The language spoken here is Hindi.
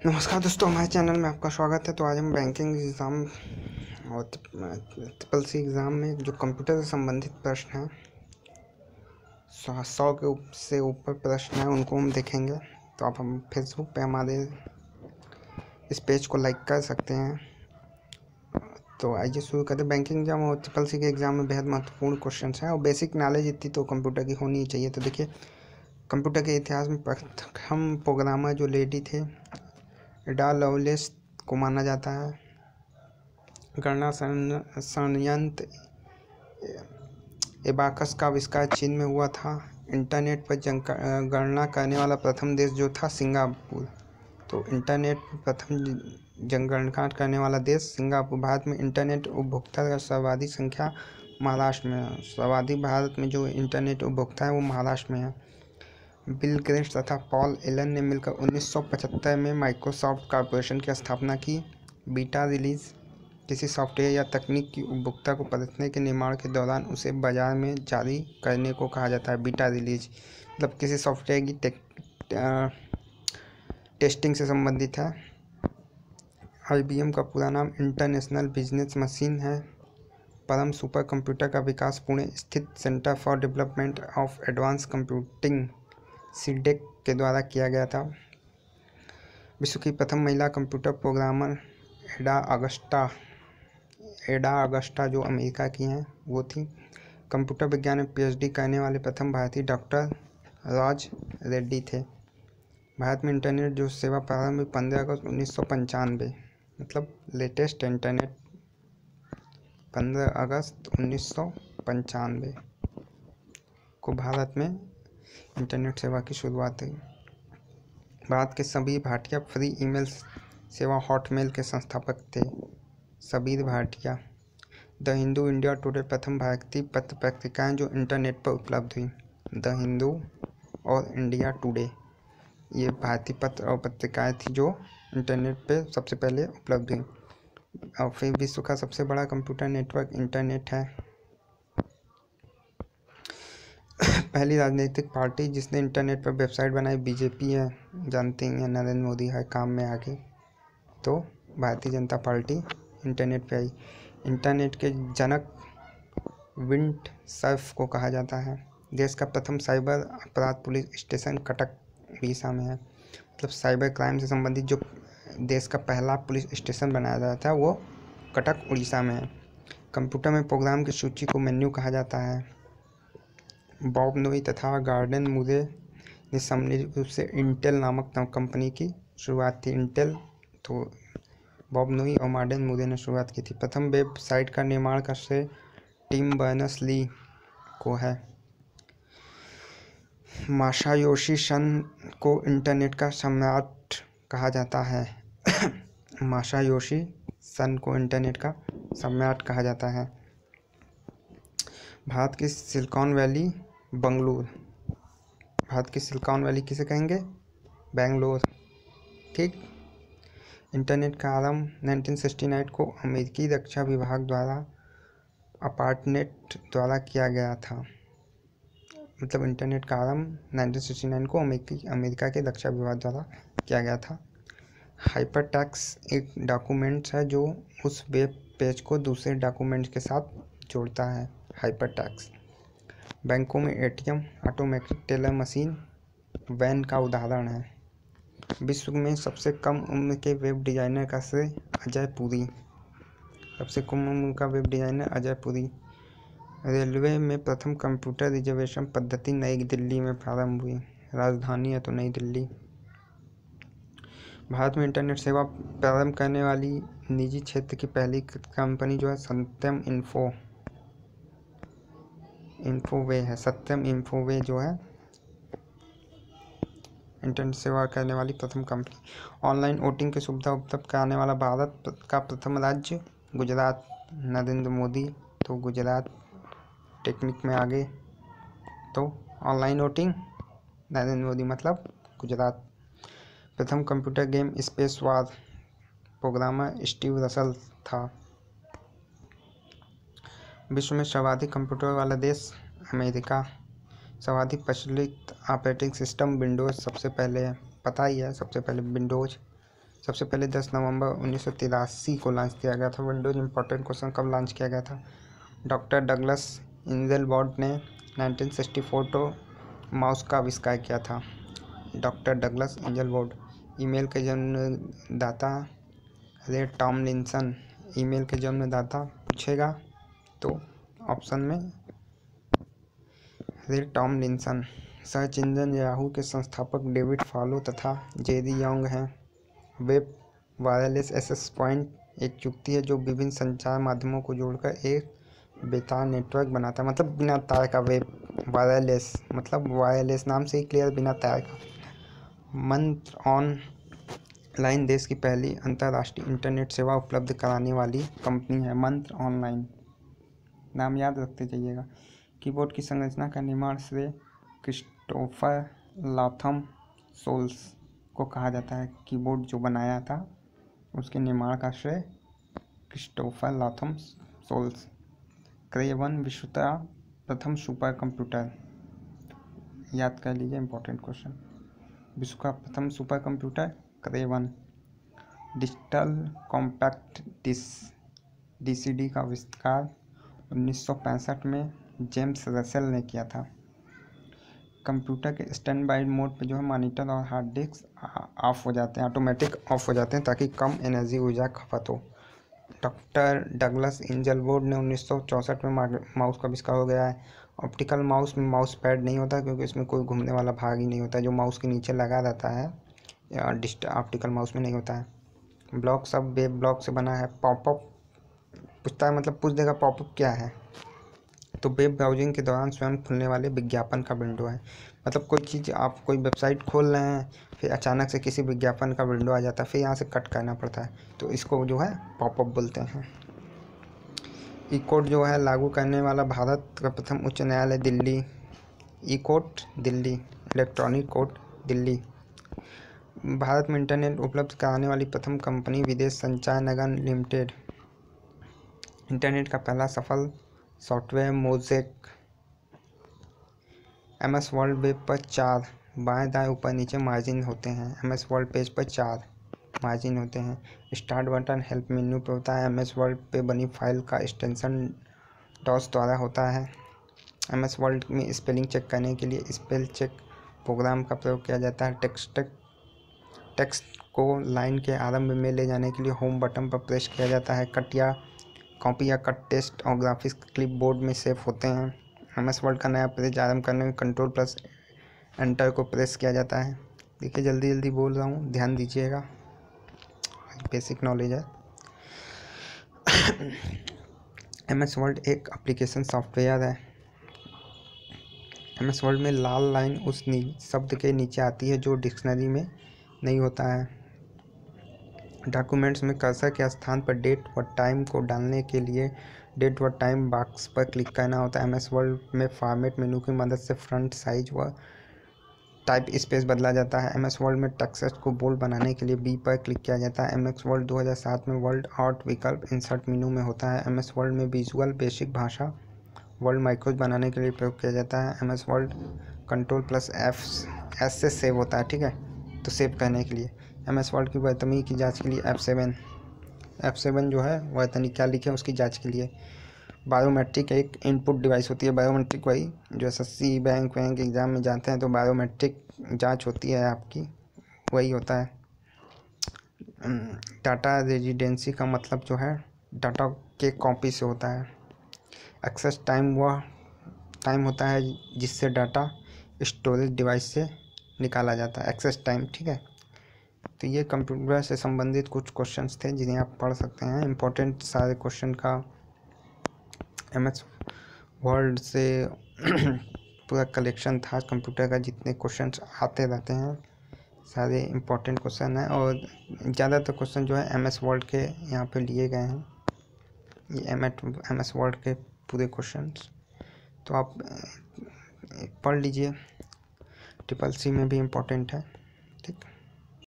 नमस्कार दोस्तों, हमारे चैनल में आपका स्वागत है। तो आज हम बैंकिंग एग्ज़ाम और ट्रिपल सी एग्ज़ाम में जो कंप्यूटर से संबंधित प्रश्न हैं, 100 के से ऊपर प्रश्न हैं, उनको हम देखेंगे। तो आप हम फेसबुक पे हमारे इस पेज को लाइक कर सकते हैं। तो आइए शुरू करें। बैंकिंग एग्जाम और ट्रिपल सी के एग्ज़ाम में बेहद महत्वपूर्ण क्वेश्चन हैं और बेसिक नॉलेज इतनी तो कंप्यूटर की होनी ही चाहिए। तो देखिए, कंप्यूटर के इतिहास में प्रथम प्रोग्रामर जो लेडी थे, एडा लवलेस को माना जाता है। गणना संयंत्र एबाकस का आविष्कार चीन में हुआ था। इंटरनेट पर गणना करने वाला प्रथम देश जो था, सिंगापुर। तो इंटरनेट पर प्रथम जनगणना करने वाला देश सिंगापुर। भारत में इंटरनेट उपभोक्ता का सर्वाधिक संख्या महाराष्ट्र में है। सर्वाधिक भारत में जो इंटरनेट उपभोक्ता है वो महाराष्ट्र में है। बिल गेट्स तथा पॉल एलन ने मिलकर 1975 में माइक्रोसॉफ्ट कॉर्पोरेशन की स्थापना की। बीटा रिलीज किसी सॉफ्टवेयर या तकनीक की उपभोक्ता को परखने के निर्माण के दौरान उसे बाजार में जारी करने को कहा जाता है। बीटा रिलीज मतलब किसी सॉफ्टवेयर की टेस्टिंग से संबंधित है। IBM का पूरा नाम इंटरनेशनल बिजनेस मशीन है। परम सुपर कंप्यूटर का विकास पुणे स्थित centre for development of advance computing CDAC के द्वारा किया गया था। विश्व की प्रथम महिला कंप्यूटर प्रोग्रामर एडा अगस्टा जो अमेरिका की हैं वो थी। कंप्यूटर विज्ञान में PhD करने वाले प्रथम भारतीय डॉक्टर राज रेड्डी थे। भारत में इंटरनेट जो सेवा प्रारंभ हुई 15 अगस्त 1995, मतलब लेटेस्ट इंटरनेट 15 अगस्त 1995 को भारत में इंटरनेट सेवा की शुरुआत हुई। भारत के सबीर भाटिया फ्री ईमेल सेवा हॉटमेल के संस्थापक थे। Sabir Bhatia. The Hindu India today प्रथम भारतीय पत्र पत्रिकाएं जो इंटरनेट पर उपलब्ध हुई। द हिंदू और इंडिया टुडे ये भारतीय पत्र और पत्रिकाएं थी जो इंटरनेट पे सबसे पहले उपलब्ध हुई। और फिर विश्व का सबसे बड़ा कंप्यूटर नेटवर्क इंटरनेट है। पहली राजनीतिक पार्टी जिसने इंटरनेट पर वेबसाइट बनाई BJP है। जानते हैं, नरेंद्र मोदी है काम में आगे। तो भारतीय जनता पार्टी इंटरनेट पे आई। इंटरनेट के जनक विंड सर्फ को कहा जाता है। देश का प्रथम साइबर अपराध पुलिस स्टेशन कटक उड़ीसा में है। मतलब साइबर क्राइम से संबंधित जो देश का पहला पुलिस स्टेशन बनाया जाता है वो कटक उड़ीसा में है। कंप्यूटर में प्रोग्राम की सूची को मेन्यू कहा जाता है। बॉब नोई तथा गॉर्डन मुरे ने सम्मिलित रूप से इंटेल नामक कंपनी की शुरुआत थी। इंटेल तो बॉब नोई और गॉर्डन मुरे ने शुरुआत की थी। प्रथम वेबसाइट का निर्माण का श्रेय टिम बर्नर्स-ली को है। मासायोशी सन को इंटरनेट का सम्राट कहा जाता है। मासायोशी सन को इंटरनेट का सम्राट कहा जाता है। भारत की सिलिकॉन वैली बंगलुरु। भारत की सिलिकॉन वैली किसे कहेंगे? बेंगलोर। ठीक। इंटरनेट का आरंभ 1969 को अमेरिकी रक्षा विभाग द्वारा अपार्टनेट द्वारा किया गया था। मतलब इंटरनेट का आरंभ 1969 को अमेरिका के रक्षा विभाग द्वारा किया गया था। हाइपरटेक्स्ट एक डॉक्यूमेंट्स है जो उस वेब पेज को दूसरे डॉक्यूमेंट्स के साथ जोड़ता है। हाइपरटेक्स्ट। बैंकों में ATM, ऑटोमेटिक टेलर मशीन, वैन का उदाहरण है। विश्व में सबसे कम उम्र के वेब डिज़ाइनर का श्रेय अजय पुरी। सबसे कम उम्र का web designer Ajay Puri. Railway में प्रथम कंप्यूटर रिजर्वेशन पद्धति नई दिल्ली में प्रारंभ हुई। राजधानी है तो नई दिल्ली। भारत में इंटरनेट सेवा प्रारंभ करने वाली निजी क्षेत्र की पहली कंपनी जो है सत्यम इन्फोवे है। सत्यम इन्फोवे जो है इंटरनेट सेवा करने वाली प्रथम कंपनी। ऑनलाइन वोटिंग की सुविधा उपलब्ध कराने वाला भारत का प्रथम राज्य गुजरात। नरेंद्र मोदी। तो गुजरात टेक्निक में आगे। तो ऑनलाइन वोटिंग नरेंद्र मोदी मतलब गुजरात। प्रथम computer game space war. Programmer Steve Russell था। विश्व में सर्वाधिक कंप्यूटर वाला देश अमेरिका। सर्वाधिक प्रचलित ऑपरेटिंग सिस्टम विंडोज़ सबसे पहले है, पता ही है। सबसे पहले विंडोज़ सबसे पहले 10 नवंबर 1983 को लॉन्च किया गया था। विंडोज़ इंपॉर्टेंट क्वेश्चन, कब लॉन्च किया गया था? डॉक्टर डगलस इंजेलबोर्ड ने 1964 को माउस का आविष्कार किया था। Doctor Douglas इंजेलबोर्ड। ईमेल के जन्मदाता रे टॉमलिंसन। ईमेल के जन्मदाता पूछेगा तो ऑप्शन में रे टॉमलिंसन। सर्च इंजन याहू के संस्थापक डेविड फॉलो तथा जेरी योंग हैं। वेब वायरलेस एक्सेस पॉइंट एक युक्ति है जो विभिन्न संचार माध्यमों को जोड़कर एक बेतार नेटवर्क बनाता है, मतलब बिना तार का। वेब वायरलेस मतलब वायरलेस नाम से ही क्लियर, बिना तार का। मंत्र ऑनलाइन देश की पहली अंतर्राष्ट्रीय इंटरनेट सेवा उपलब्ध कराने वाली कंपनी है। मंत्र ऑनलाइन, नाम याद रखते जाइएगा। कीबोर्ड की संरचना का निर्माण श्रेय क्रिस्टोफर लॉथम सोल्स को कहा जाता है। कीबोर्ड जो बनाया था उसके निर्माण का श्रेय क्रिस्टोफर लॉथम सोल्स। क्रे 1 विश्व का प्रथम सुपर कंप्यूटर, याद कर लीजिए, इंपॉर्टेंट क्वेश्चन। विश्व का प्रथम सुपर कंप्यूटर क्रे 1। डिजिटल कॉम्पैक्ट डिस्क DCD का आविष्कार 1965 में जेम्स रसेल ने किया था। कंप्यूटर के स्टैंड बाई मोड पे जो है मॉनिटर और हार्ड डिस्क ऑफ हो जाते हैं, ऑटोमेटिक ऑफ हो जाते हैं ताकि कम एनर्जी ऊर्जा खपत हो। डॉक्टर डगलस इंजेलबोर्ड ने 1964 में माउस का आविष्कार हो गया है। ऑप्टिकल माउस में माउस पैड नहीं होता क्योंकि इसमें कोई घूमने वाला भाग ही नहीं होता, जो माउस के नीचे लगा रहता है, ऑप्टिकल माउस में नहीं होता है। ब्लॉक सब वेब ब्लॉक से बना है। पॉपअप पूछता है, मतलब पूछ देगा पॉपअप क्या है, तो वेब ब्राउजिंग के दौरान स्वयं खुलने वाले विज्ञापन का विंडो है। मतलब कोई चीज़, आप कोई वेबसाइट खोल रहे हैं, फिर अचानक से किसी विज्ञापन का विंडो आ जाता है, फिर यहाँ से कट करना पड़ता है, तो इसको जो है पॉपअप बोलते हैं। ई कोड जो है लागू करने वाला भारत का प्रथम उच्च न्यायालय Delhi. E code Delhi, electronic code Delhi. Bharat में इंटरनेट उपलब्ध कराने वाली प्रथम कंपनी विदेश संचार निगम लिमिटेड। इंटरनेट का पहला सफल software mosaic. MS world web पर 4 बाएं दाएं ऊपर नीचे मार्जिन होते हैं। MS वर्ल्ड पेज पर 4 मार्जिन होते हैं। स्टार्ट बटन हेल्प मेन्यू पे होता है। MS वर्ल्ड पे बनी फाइल का एक्सटेंशन डॉस द्वारा होता है। MS वर्ल्ड में स्पेलिंग चेक करने के लिए स्पेल चेक प्रोग्राम का प्रयोग किया जाता है। टेक्स्ट को लाइन के आरंभ में ले जाने के लिए होम बटन पर प्रेस किया जाता है। कट या कॉपी या कट टेस्ट और ग्राफिक्स क्लिपबोर्ड में सेव होते हैं। MS वर्ड का नया पेज आरंभ करने में कंट्रोल+ एंटर को प्रेस किया जाता है। देखिए जल्दी जल्दी बोल रहा हूँ, ध्यान दीजिएगा, बेसिक नॉलेज है। MS वर्ड एक एप्लीकेशन सॉफ्टवेयर है। MS वर्ड में लाल लाइन उस शब्द के नीचे आती है जो डिक्शनरी में नहीं होता है। डॉक्यूमेंट्स में कर्सर के स्थान पर डेट व टाइम को डालने के लिए डेट व टाइम बॉक्स पर क्लिक करना होता है। MS वर्ड में फॉर्मेट मेनू की मदद से फ्रंट साइज व टाइप स्पेस बदला जाता है। MS वर्ड में टेक्स्ट को बोल्ड बनाने के लिए B पर क्लिक किया जाता है। MS वर्ड 2007 में वर्ड आउट विकल्प इंसर्ट मेनू में होता है। MS वर्ड में विजुअल बेसिक भाषा वर्ड माइक्रोज बनाने के लिए प्रयोग किया जाता है। MS वर्ड Ctrl+F से सेव होता है, ठीक है, तो सेव करने के लिए। MS वर्ड की वर्तनी की जांच के लिए F7 जो है वर्तनी क्या लिखे उसकी जांच के लिए। बायोमेट्रिक एक इनपुट डिवाइस होती है। बायोमेट्रिक वही जो SSC बैंक एग्ज़ाम में जाते हैं तो बायोमेट्रिक जांच होती है आपकी, वही होता है। डाटा रेजिडेंसी का मतलब जो है डाटा के कॉपी से होता है। एक्सेस टाइम वह टाइम होता है जिससे डाटा स्टोरेज डिवाइस से निकाला जाता है, एक्सेस टाइम, ठीक है। तो ये कंप्यूटर से संबंधित कुछ क्वेश्चंस थे जिन्हें आप पढ़ सकते हैं। इम्पोर्टेंट सारे क्वेश्चन का MS वर्ड से पूरा कलेक्शन था। कंप्यूटर का जितने क्वेश्चंस आते रहते हैं सारे इम्पोर्टेंट क्वेश्चन हैं और ज़्यादातर क्वेश्चन जो है MS वर्ड के यहाँ पे लिए गए हैं। ये MS वर्ड के पूरे क्वेश्चंस तो आप पढ़ लीजिए। SSC में भी इम्पोर्टेंट है।